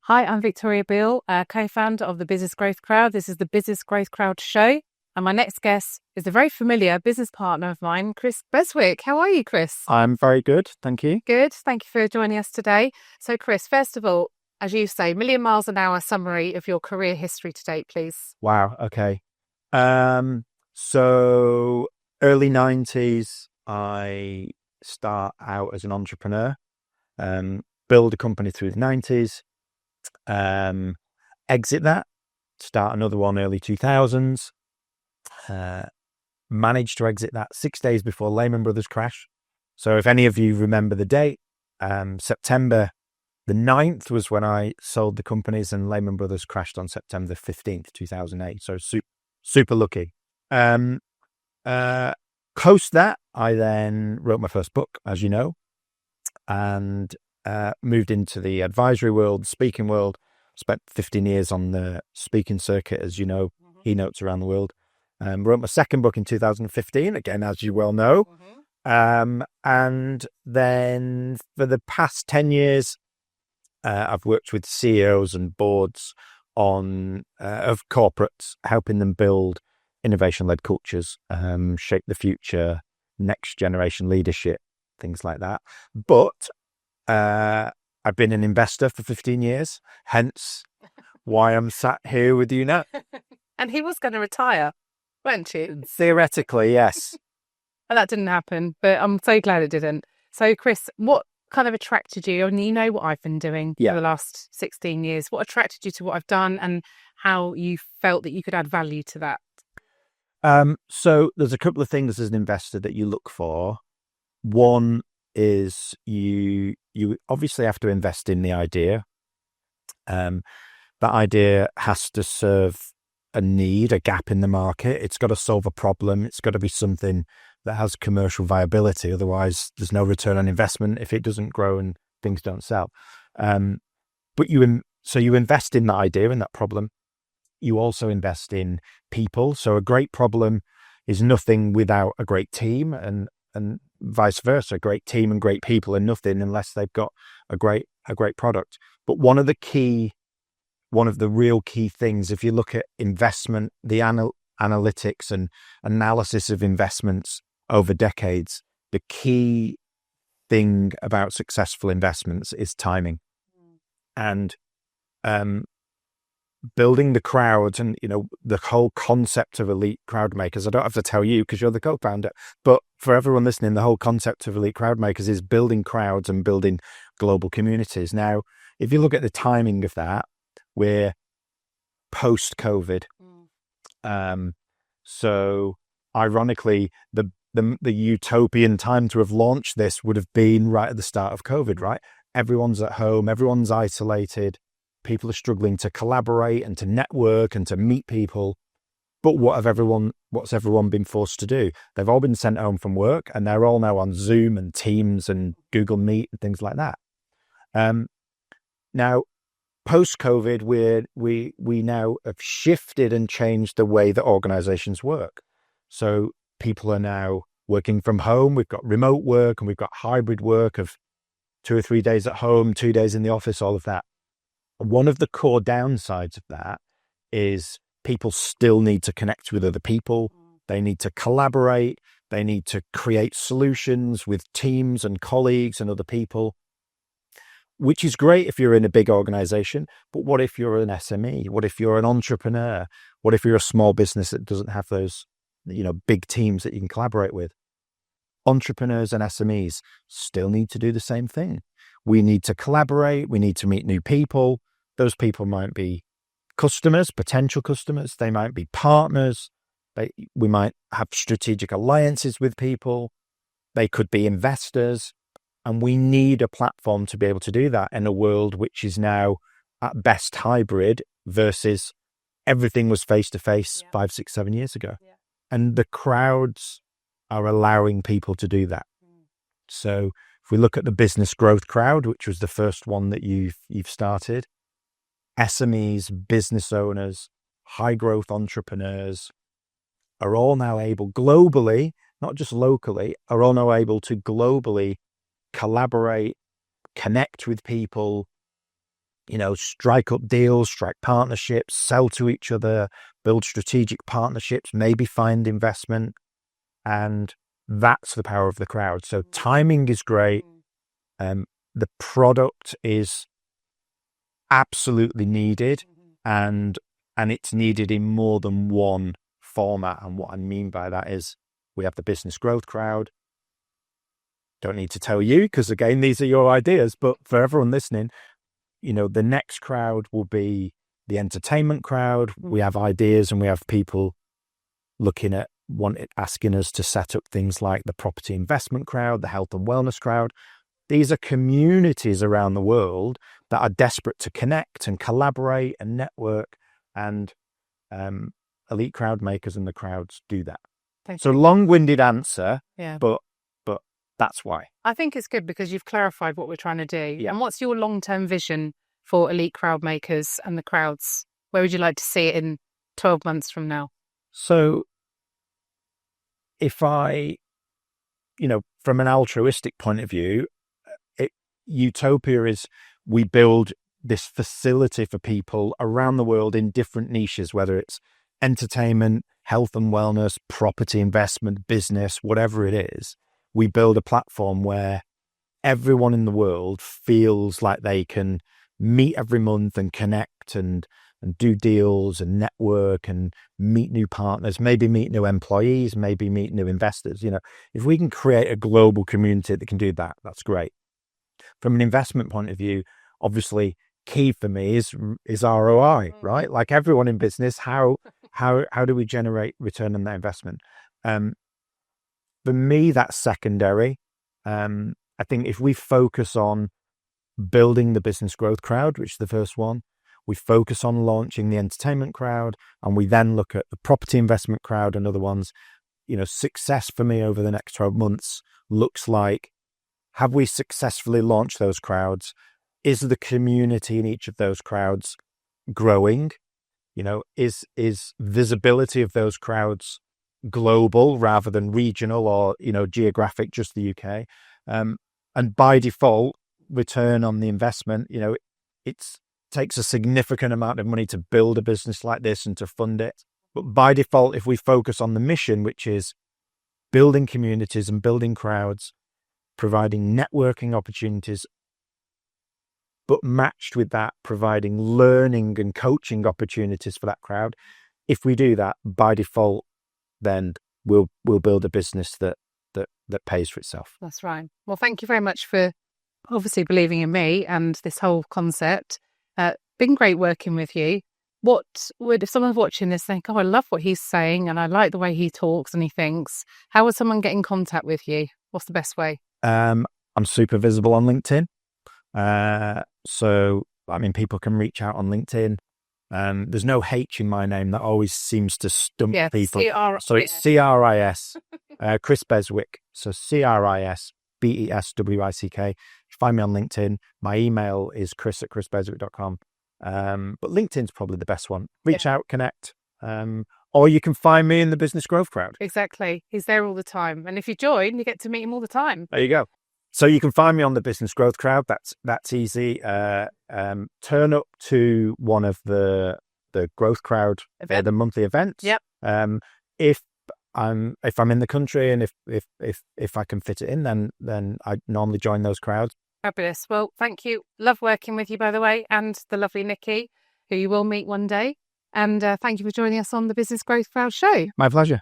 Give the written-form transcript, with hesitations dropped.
Hi, I'm Victoria Beale, co-founder of the Business Growth Crowd. This is the Business Growth Crowd show. And my next guest is a very familiar business partner of mine, Cris Beswick. How are you, Cris? I'm very good, thank you. Good. Thank you for joining us today. So, Cris, first of all, as you say, million miles an hour summary of your career history to date, please. Wow, okay. So early 90s, I start out as an entrepreneur, build a company through the 90s, exit that, start another one early 2000s, managed to exit that 6 days before Lehman Brothers crash. So if any of you remember the date, September the 9th was when I sold the companies, and Lehman Brothers crashed on September 15th, 2008. So super lucky. Post that, I then wrote my first book, as you know, and moved into the advisory world, speaking world. Spent 15 years on the speaking circuit, as you know, keynotes around the world. Wrote my second book in 2015, again, as you well know. And then for the past 10 years, I've worked with CEOs and boards of corporates, helping them build innovation-led cultures, shape the future, next generation leadership, things like that. But I've been an investor for 15 years, hence why I'm sat here with you now. And he was going to retire, weren't you? Theoretically, yes. And that didn't happen, but I'm so glad it didn't. So, Cris, what kind of attracted you? And you know what I've been doing for the last 16 years. What attracted you to what I've done, and how you felt that you could add value to that? So there's a couple of things as an investor that you look for. One is you obviously have to invest in the idea. That idea has to serve a need, a gap in the market. It's got to solve a problem. It's got to be something that has commercial viability. Otherwise, there's no return on investment if it doesn't grow and things don't sell. But you invest in that idea and that problem. You also invest in people. So a great problem is nothing without a great team, and vice versa. A great team and great people are nothing unless they've got a great product. But one of the real key things, if you look at investment, the analytics and analysis of investments over decades, the key thing about successful investments is timing. And building the crowd, and the whole concept of Elite Crowdmakers, I don't have to tell you because you're the co-founder, but for everyone listening, the whole concept of Elite Crowdmakers is building crowds and building global communities. Now, if you look at the timing of that, we're post-COVID. So ironically, the utopian time to have launched this would have been right at the start of COVID, right? Everyone's at home, everyone's isolated, people are struggling to collaborate and to network and to meet people. But what's everyone been forced to do? They've all been sent home from work, and they're all now on Zoom and Teams and Google Meet and things like that. Now, post-COVID, we now have shifted and changed the way that organizations work. So people are now working from home. We've got remote work, and we've got hybrid work of 2 or 3 days at home, 2 days in the office, all of that. One of the core downsides of that is people still need to connect with other people. They need to collaborate. They need to create solutions with teams and colleagues and other people, which is great if you're in a big organization. But what if you're an SME? What if you're an entrepreneur? What if you're a small business that doesn't have those, big teams that you can collaborate with? Entrepreneurs and SMEs still need to do the same thing. We need to collaborate. We need to meet new people. Those people might be customers, potential customers. They might be partners. We might have strategic alliances with people. They could be investors. And we need a platform to be able to do that in a world which is now at best hybrid versus everything was face-to-face 5, 6, 7 years ago. And the crowds are allowing people to do that. So if we look at the Business Growth Crowd, which was the first one that you've started, SMEs, business owners, high growth entrepreneurs are all now able globally, not just locally, are all now able to globally collaborate, connect with people, strike up deals, strike partnerships, sell to each other, build strategic partnerships, maybe find investment. And that's the power of the crowd. So timing is great. The product is absolutely needed, and it's needed in more than one format. And what I mean by that is we have the business growth crowd. Don't need to tell you, because again, these are your ideas, but for everyone listening, the next crowd will be the entertainment crowd. We have ideas, and we have people looking at asking us to set up things like the property investment crowd, the health and wellness crowd. These are communities around the world that are desperate to connect and collaborate and network, and Elite Crowdmakers and the crowds do that. So long-winded answer, but that's why. I think it's good because you've clarified what we're trying to do. Yeah. And what's your long-term vision for Elite Crowdmakers and the crowds? Where would you like to see it in 12 months from now? So if I, from an altruistic point of view, utopia is we build this facility for people around the world in different niches, whether it's entertainment, health and wellness, property investment, business, whatever it is. We build a platform where everyone in the world feels like they can meet every month and connect and do deals and network and meet new partners, maybe meet new employees, maybe meet new investors. If we can create a global community that can do that, that's great. From an investment point of view, obviously key for me is ROI, right? Like everyone in business, how do we generate return on that investment? For me, that's secondary. I think if we focus on building the business growth crowd, which is the first one, we focus on launching the entertainment crowd, and we then look at the property investment crowd and other ones, success for me over the next 12 months looks like, have we successfully launched those crowds? Is the community in each of those crowds growing? Is visibility of those crowds global rather than regional or, geographic, just the UK? And by default, return on the investment, it takes a significant amount of money to build a business like this and to fund it. But by default, if we focus on the mission, which is building communities and building crowds, providing networking opportunities, but matched with that, providing learning and coaching opportunities for that crowd. If we do that, by default, then we'll build a business that pays for itself. That's right. Well, thank you very much for obviously believing in me and this whole concept. Been great working with you. What would, if someone's watching this, think, I love what he's saying and I like the way he talks and he thinks, how would someone get in contact with you? What's the best way? I'm super visible on LinkedIn. So, people can reach out on LinkedIn. There's no H in my name. That always seems to stump people. So it's CRIS, Cris Beswick. So CRIS BESWICK. Find me on LinkedIn. My email is chris@chrisbeswick.com. But LinkedIn's probably the best one. Reach out, connect. Or you can find me in the business growth crowd. Exactly. He's there all the time. And if you join, you get to meet him all the time. There you go. So you can find me on the business growth crowd. That's easy. Turn up to one of the growth crowd, the monthly events. Yep. If I'm in the country and if I can fit it in, then I normally join those crowds. Fabulous. Well, thank you. Love working with you, by the way, and the lovely Nikki, who you will meet one day. And thank you for joining us on the Business Growth Crowd show. My pleasure.